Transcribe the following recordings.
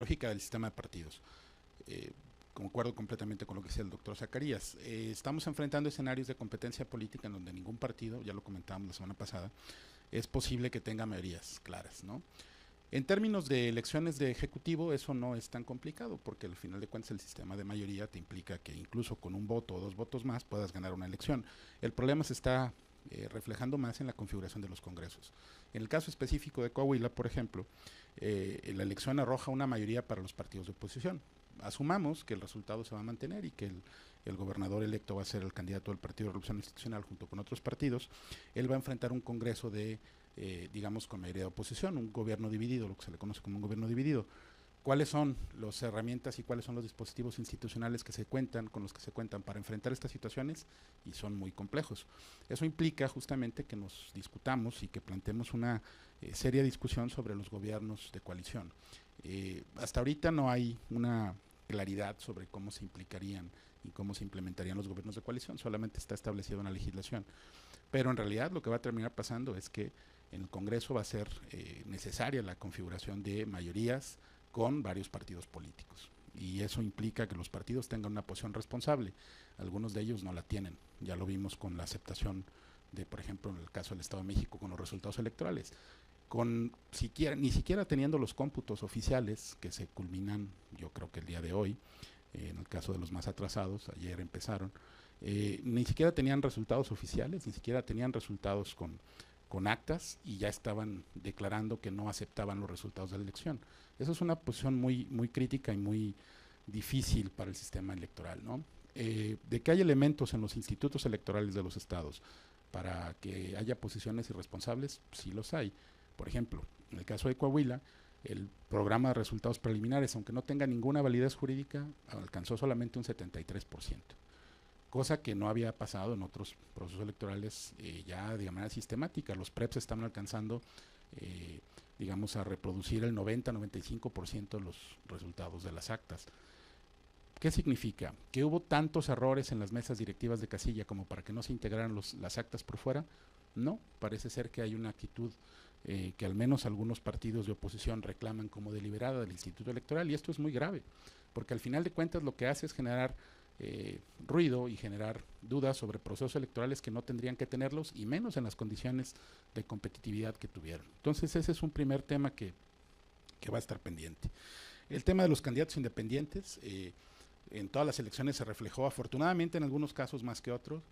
lógica del sistema de partidos. Eh, Concuerdo completamente con lo que decía el doctor Zacarías. Estamos enfrentando escenarios de competencia política en donde ningún partido, ya lo comentábamos la semana pasada, es posible que tenga mayorías claras, ¿no? En términos de elecciones de ejecutivo, eso no es tan complicado, porque al final de cuentas el sistema de mayoría te implica que incluso con un voto o dos votos más puedas ganar una elección. El problema se está reflejando más en la configuración de los congresos. En el caso específico de Coahuila, por ejemplo, la elección arroja una mayoría para los partidos de oposición. Asumamos que el resultado se va a mantener y que el gobernador electo va a ser el candidato del Partido de Revolución Institucional junto con otros partidos. Él va a enfrentar un congreso de digamos, con mayoría de oposición, un gobierno dividido, lo que se le conoce como un gobierno dividido. ¿Cuáles son las herramientas y cuáles son los dispositivos institucionales que se cuentan, con los que se cuentan para enfrentar estas situaciones? Y son muy complejos. Eso implica justamente que nos discutamos y que planteemos una seria discusión sobre los gobiernos de coalición. Hasta ahorita no hay una claridad sobre cómo se implicarían y cómo se implementarían los gobiernos de coalición, solamente está establecido en la legislación. Pero en realidad lo que va a terminar pasando es que en el Congreso va a ser necesaria la configuración de mayorías con varios partidos políticos. Y eso implica que los partidos tengan una posición responsable. Algunos de ellos no la tienen. Ya lo vimos con la aceptación de, por ejemplo, en el caso del Estado de México, con los resultados electorales. Ni siquiera teniendo los cómputos oficiales que se culminan, yo creo que el día de hoy, en el caso de los más atrasados, ayer empezaron, ni siquiera tenían resultados oficiales, ni siquiera tenían resultados con actas y ya estaban declarando que no aceptaban los resultados de la elección. Eso es una posición muy crítica y muy difícil para el sistema electoral, ¿no? De que hay elementos en los institutos electorales de los estados para que haya posiciones irresponsables, sí los hay. Por ejemplo, en el caso de Coahuila, el programa de resultados preliminares, aunque no tenga ninguna validez jurídica, alcanzó solamente un 73%, cosa que no había pasado en otros procesos electorales ya de manera sistemática. Los PREPs están alcanzando, eh, digamos, a reproducir el 90-95% de los resultados de las actas. ¿Qué significa? ¿Que hubo tantos errores en las mesas directivas de casilla como para que no se integraran las actas por fuera? No, parece ser que hay una actitud que al menos algunos partidos de oposición reclaman como deliberada del Instituto Electoral, y esto es muy grave, porque al final de cuentas lo que hace es generar ruido y generar dudas sobre procesos electorales que no tendrían que tenerlos, y menos en las condiciones de competitividad que tuvieron. Entonces ese es un primer tema que va a estar pendiente. El tema de los candidatos independientes, en todas las elecciones se reflejó, afortunadamente en algunos casos más que otros,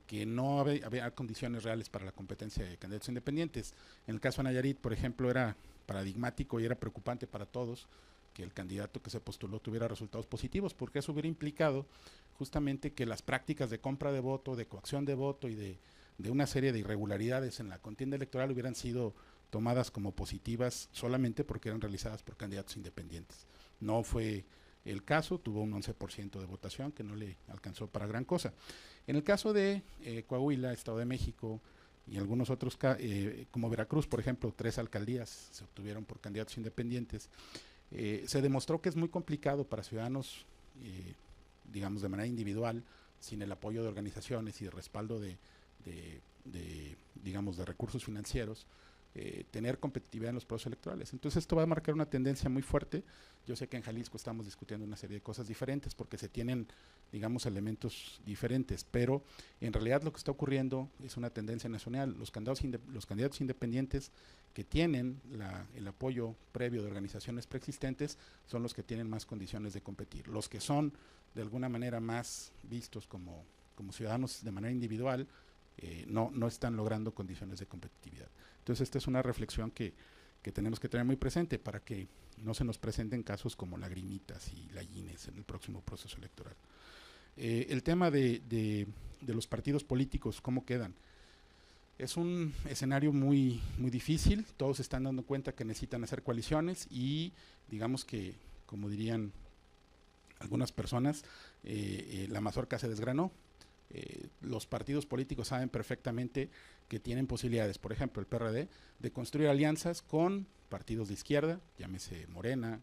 que no había condiciones reales para la competencia de candidatos independientes. En el caso de Nayarit, por ejemplo, era paradigmático y era preocupante para todos que el candidato que se postuló tuviera resultados positivos, porque eso hubiera implicado justamente que las prácticas de compra de voto, de coacción de voto y de una serie de irregularidades en la contienda electoral hubieran sido tomadas como positivas solamente porque eran realizadas por candidatos independientes. No fue el caso, tuvo un 11% de votación que no le alcanzó para gran cosa. En el caso de Coahuila, Estado de México y algunos otros, como Veracruz, por ejemplo, 3 alcaldías se obtuvieron por candidatos independientes. Se demostró que es muy complicado para ciudadanos, digamos, de manera individual, sin el apoyo de organizaciones y de respaldo digamos, de recursos financieros, tener competitividad en los procesos electorales. Entonces esto va a marcar una tendencia muy fuerte. Yo sé que en Jalisco estamos discutiendo una serie de cosas diferentes porque se tienen, digamos, elementos diferentes, pero en realidad lo que está ocurriendo es una tendencia nacional. Los candidatos independientes que tienen el apoyo previo de organizaciones preexistentes son los que tienen más condiciones de competir. Los que son de alguna manera más vistos como ciudadanos de manera individual, no están logrando condiciones de competitividad. Entonces esta es una reflexión que tenemos que tener muy presente para que no se nos presenten casos como lagrimitas y gallines en el próximo proceso electoral. El tema de los partidos políticos, ¿cómo quedan? Es un escenario muy difícil, todos están dando cuenta que necesitan hacer coaliciones y digamos que, como dirían algunas personas, la mazorca se desgranó. Los partidos políticos saben perfectamente que tienen posibilidades, por ejemplo el PRD, de construir alianzas con partidos de izquierda, llámese Morena,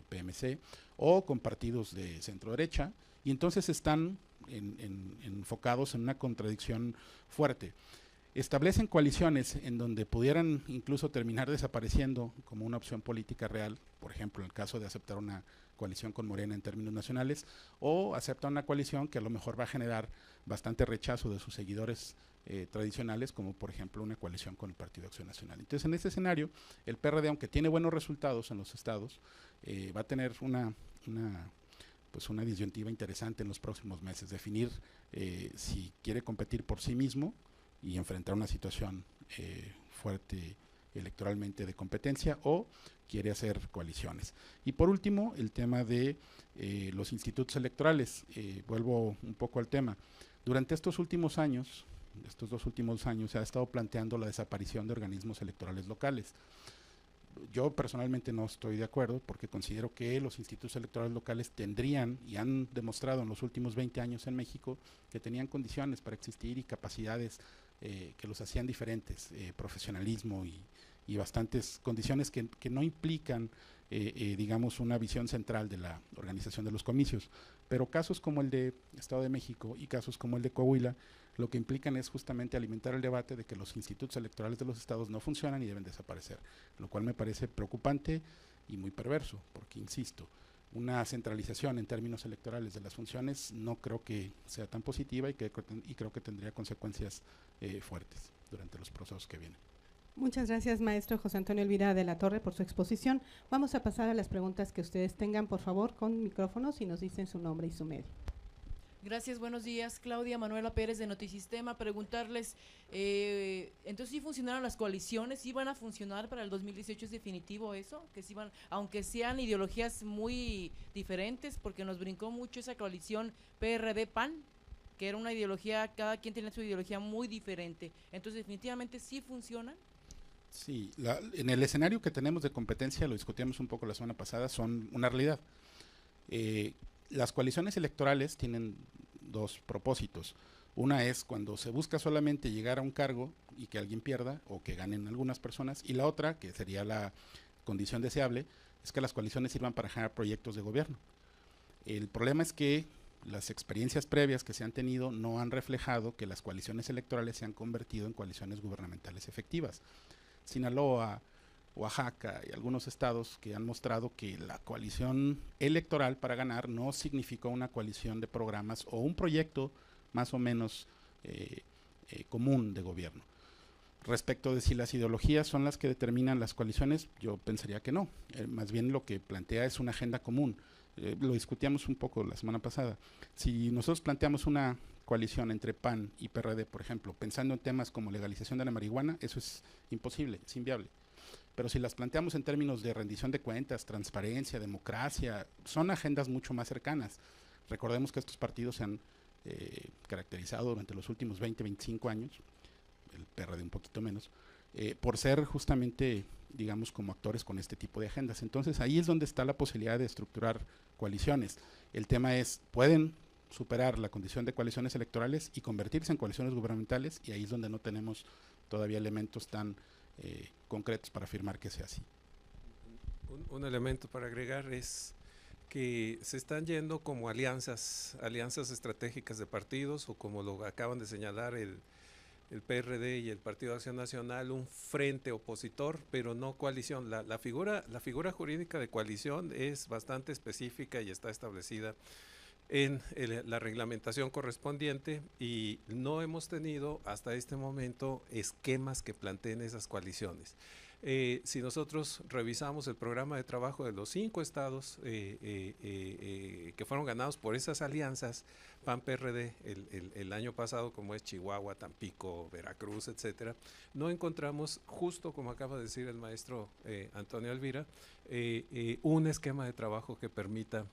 PMC, o con partidos de centro derecha, y entonces están enfocados en una contradicción fuerte. establecen coaliciones en donde pudieran incluso terminar desapareciendo como una opción política real, por ejemplo, en el caso de aceptar una coalición con Morena en términos nacionales, o acepta una coalición que a lo mejor va a generar bastante rechazo de sus seguidores tradicionales, como por ejemplo una coalición con el Partido Acción Nacional. Entonces, en ese escenario, el PRD, aunque tiene buenos resultados en los estados, va a tener una disyuntiva interesante en los próximos meses, definir si quiere competir por sí mismo y enfrentar una situación fuerte electoralmente de competencia, o quiere hacer coaliciones. Y por último, el tema de los institutos electorales. Vuelvo un poco al tema. Durante estos dos últimos años, se ha estado planteando la desaparición de organismos electorales locales. Yo personalmente no estoy de acuerdo, porque considero que los institutos electorales locales tendrían, y han demostrado en los últimos 20 años en México, que tenían condiciones para existir y capacidades que los hacían diferentes, profesionalismo y bastantes condiciones que no implican, digamos, una visión central de la organización de los comicios. Pero casos como el de Estado de México y casos como el de Coahuila, lo que implican es justamente alimentar el debate de que los institutos electorales de los estados no funcionan y deben desaparecer, lo cual me parece preocupante y muy perverso, porque insisto, una centralización en términos electorales de las funciones no creo que sea tan positiva, y creo que tendría consecuencias fuertes durante los procesos que vienen. Muchas gracias, maestro José Antonio Elvira de la Torre, por su exposición. Vamos a pasar a las preguntas que ustedes tengan, por favor, con micrófonos, y nos dicen su nombre y su medio. Gracias, buenos días. Claudia Manuela Pérez de Notisistema. Preguntarles, entonces, ¿sí funcionaron las coaliciones? ¿Sí van a funcionar para el 2018? ¿Es definitivo eso? Que sí van, aunque sean ideologías muy diferentes, porque nos brincó mucho esa coalición PRD-PAN, que era una ideología, cada quien tiene su ideología muy diferente. Entonces, ¿definitivamente sí funcionan? Sí, en el escenario que tenemos de competencia, lo discutíamos un poco la semana pasada, son una realidad. Las coaliciones electorales tienen dos propósitos. Una es cuando se busca solamente llegar a un cargo y que alguien pierda o que ganen algunas personas, y la otra, que sería la condición deseable, es que las coaliciones sirvan para generar proyectos de gobierno. El problema es que las experiencias previas que se han tenido no han reflejado que las coaliciones electorales se han convertido en coaliciones gubernamentales efectivas. Sinaloa, Oaxaca y algunos estados que han mostrado que la coalición electoral para ganar no significó una coalición de programas o un proyecto más o menos común de gobierno. Respecto de si las ideologías son las que determinan las coaliciones, yo pensaría que no. Más bien lo que plantea es una agenda común. Lo discutíamos un poco la semana pasada. Si nosotros planteamos una coalición entre PAN y PRD, por ejemplo, pensando en temas como legalización de la marihuana, eso es imposible, es inviable. Pero si las planteamos en términos de rendición de cuentas, transparencia, democracia, son agendas mucho más cercanas. Recordemos que estos partidos se han caracterizado durante los últimos 20, 25 años, el PRD un poquito menos, por ser justamente, digamos, como actores con este tipo de agendas. Entonces ahí es donde está la posibilidad de estructurar coaliciones. El tema es, ¿pueden superar la condición de coaliciones electorales y convertirse en coaliciones gubernamentales? Y ahí es donde no tenemos todavía elementos tan concretos para afirmar que sea así. Un elemento para agregar es que se están yendo como alianzas estratégicas de partidos, o como lo acaban de señalar el PRD y el Partido de Acción Nacional, un frente opositor, pero no coalición. La figura jurídica de coalición es bastante específica y está establecida en la reglamentación correspondiente, y no hemos tenido hasta este momento esquemas que planteen esas coaliciones. Si nosotros revisamos el programa de trabajo de los 5 estados que fueron ganados por esas alianzas PAN-PRD el año pasado, como es Chihuahua, Tampico, Veracruz, etcétera, no encontramos, justo como acaba de decir el maestro Antonio Elvira, un esquema de trabajo que permita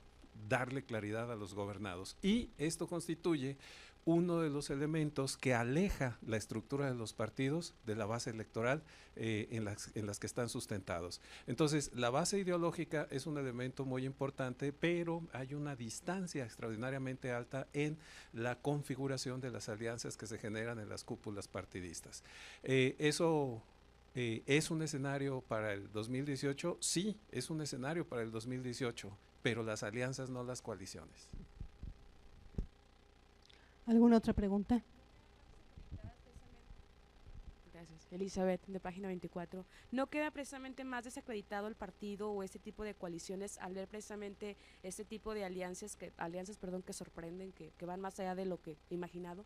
darle claridad a los gobernados, y esto constituye uno de los elementos que aleja la estructura de los partidos de la base electoral en las que están sustentados. Entonces, la base ideológica es un elemento muy importante, pero hay una distancia extraordinariamente alta en la configuración de las alianzas que se generan en las cúpulas partidistas. Eso ¿es un escenario para el 2018? Sí, es un escenario para el 2018, pero las alianzas, no las coaliciones. ¿Alguna otra pregunta? Gracias. Elizabeth, de Página 24. ¿No queda precisamente más desacreditado el partido o este tipo de coaliciones al ver precisamente este tipo de alianzas que sorprenden, que van más allá de lo que imaginado?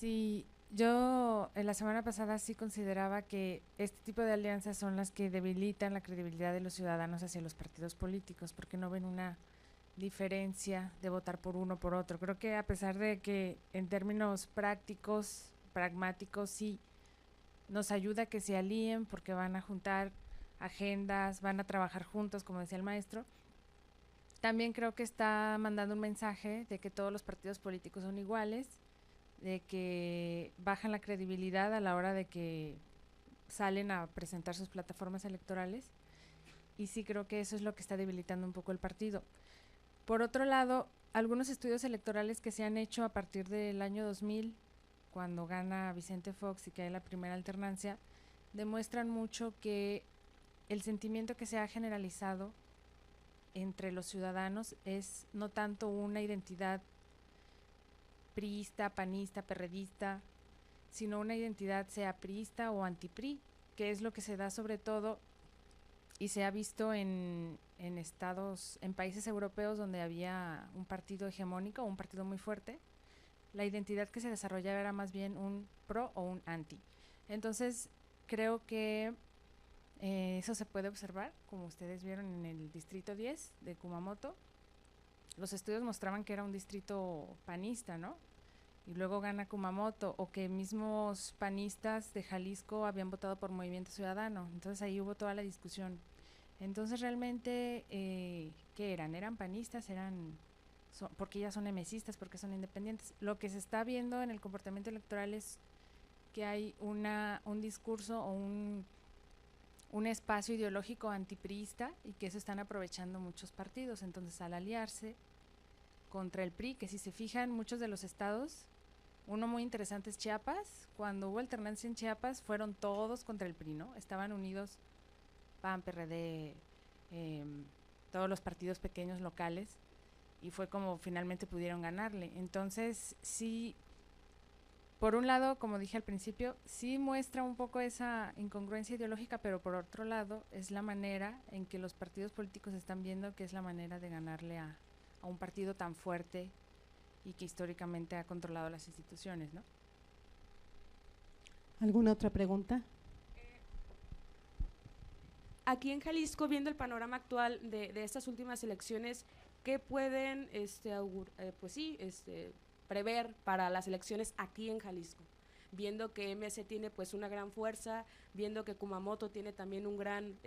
Sí, yo en la semana pasada sí consideraba que este tipo de alianzas son las que debilitan la credibilidad de los ciudadanos hacia los partidos políticos, porque no ven una diferencia de votar por uno o por otro. Creo que a pesar de que en términos prácticos, pragmáticos, sí nos ayuda a que se alíen porque van a juntar agendas, van a trabajar juntos, como decía el maestro, también creo que está mandando un mensaje de que todos los partidos políticos son iguales, de que bajan la credibilidad a la hora de que salen a presentar sus plataformas electorales, y sí creo que eso es lo que está debilitando un poco el partido. Por otro lado, algunos estudios electorales que se han hecho a partir del año 2000, cuando gana Vicente Fox y que hay la primera alternancia, demuestran mucho que el sentimiento que se ha generalizado entre los ciudadanos es no tanto una identidad priista, panista, perredista, sino una identidad sea priista o anti-PRI, que es lo que se da sobre todo y se ha visto en estados, en países europeos donde había un partido hegemónico, un partido muy fuerte. La identidad que se desarrollaba era más bien un pro o un anti. Entonces, creo que eso se puede observar, como ustedes vieron en el distrito 10 de Kumamoto. Los estudios mostraban que era un distrito panista, ¿no? Y luego gana Kumamoto, o que mismos panistas de Jalisco habían votado por Movimiento Ciudadano. Entonces ahí hubo toda la discusión. Entonces realmente, ¿qué eran? ¿Eran panistas? Porque ya son emesistas, porque son independientes. Lo que se está viendo en el comportamiento electoral es que hay un discurso o un espacio ideológico antipriista, y que eso están aprovechando muchos partidos. Entonces, al aliarse contra el PRI, que si se fijan, muchos de los estados, uno muy interesante es Chiapas. Cuando hubo alternancia en Chiapas, fueron todos contra el PRI, ¿no? Estaban unidos PAN, PRD, todos los partidos pequeños locales, y fue como finalmente pudieron ganarle. Entonces, sí, por un lado, como dije al principio, sí muestra un poco esa incongruencia ideológica, pero por otro lado es la manera en que los partidos políticos están viendo que es la manera de ganarle a un partido tan fuerte y que históricamente ha controlado las instituciones, ¿no? ¿Alguna otra pregunta? Aquí en Jalisco, viendo el panorama actual de estas últimas elecciones, ¿qué pueden prever para las elecciones aquí en Jalisco? Viendo que MC tiene pues una gran fuerza, viendo que Kumamoto tiene también un gran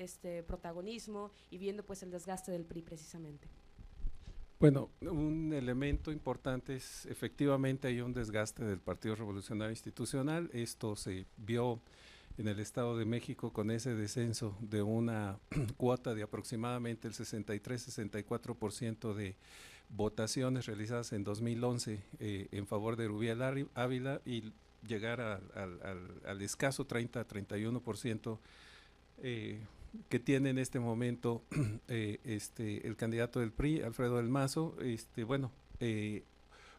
protagonismo, y viendo pues el desgaste del PRI precisamente. Bueno, un elemento importante es efectivamente hay un desgaste del Partido Revolucionario Institucional. Esto se vio en el Estado de México con ese descenso de una cuota de aproximadamente el 63-64% de votaciones realizadas en 2011 en favor de Rubiel Ávila, y llegar al escaso 30-31% que tiene en este momento el candidato del PRI, Alfredo del Mazo.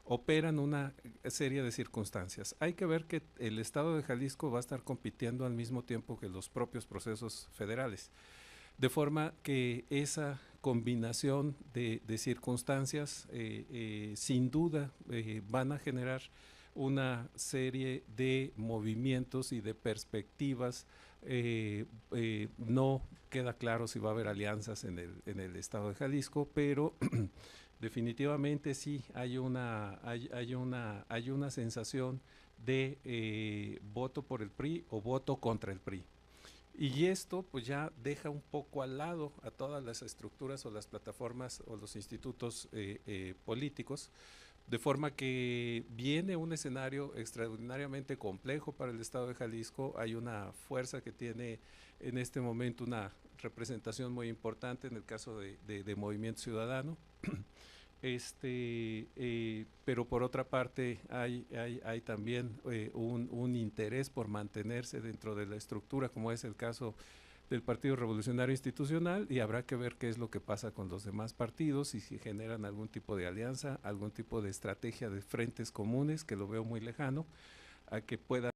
Operan una serie de circunstancias. Hay que ver que el Estado de Jalisco va a estar compitiendo al mismo tiempo que los propios procesos federales, de forma que esa combinación de circunstancias sin duda van a generar una serie de movimientos y de perspectivas. No queda claro si va a haber alianzas en el Estado de Jalisco, pero definitivamente sí hay una sensación de voto por el PRI o voto contra el PRI. Y esto pues ya deja un poco al lado a todas las estructuras o las plataformas o los institutos políticos, de forma que viene un escenario extraordinariamente complejo para el Estado de Jalisco. Hay una fuerza que tiene en este momento una representación muy importante en el caso de Movimiento Ciudadano. Pero por otra parte hay también un interés por mantenerse dentro de la estructura, como es el caso del Partido Revolucionario Institucional, y habrá que ver qué es lo que pasa con los demás partidos y si generan algún tipo de alianza, algún tipo de estrategia de frentes comunes, que lo veo muy lejano, a que pueda